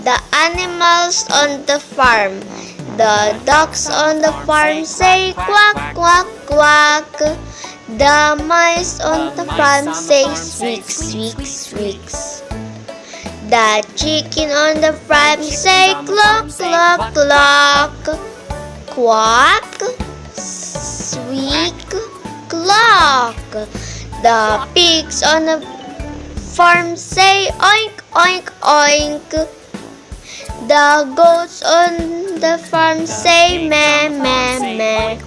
The animals on the farm. The ducks on the farm say quack, quack, quack. The mice on the farm say squeak, squeak, squeaks. The chicken on the farm say cluck, cluck, cluck. Quack, squeak, cluck. The pigs on the farm say oink, oink, oink. The goats on the farm say meh, meh, meh.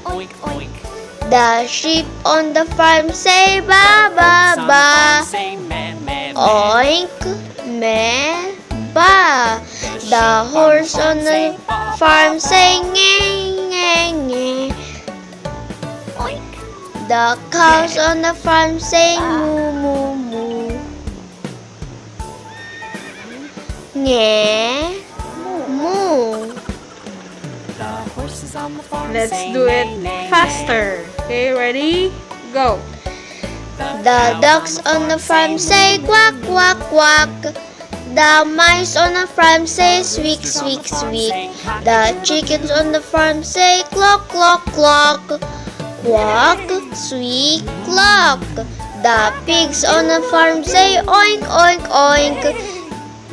The sheep on the farm say ba, ba, ba. Oink, meh, ba. The horse on the farm say nge, nge, nge. The cows on the farm say moo, moo, moo. Nge, moo. Let's do it faster. Okay, ready? Go. The ducks on the farm say quack, quack, quack. The mice on the farm say squeak, squeak, squeak. The chickens on the farm say cluck, cluck, cluck. Quack, squeak, cluck. The pigs on the farm say oink, oink, oink.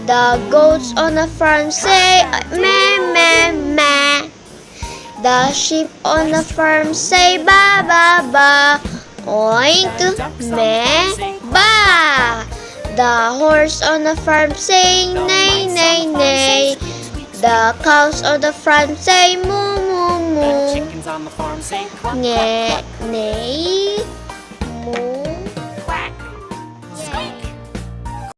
The goats on the farm say meh, meh, meh. The sheep on the farm say ba, ba, ba. Oink, meh, ba. The horse on the farm say neigh, neigh, neigh. The cows on the farm say moo, moo, moo. Nge, neigh.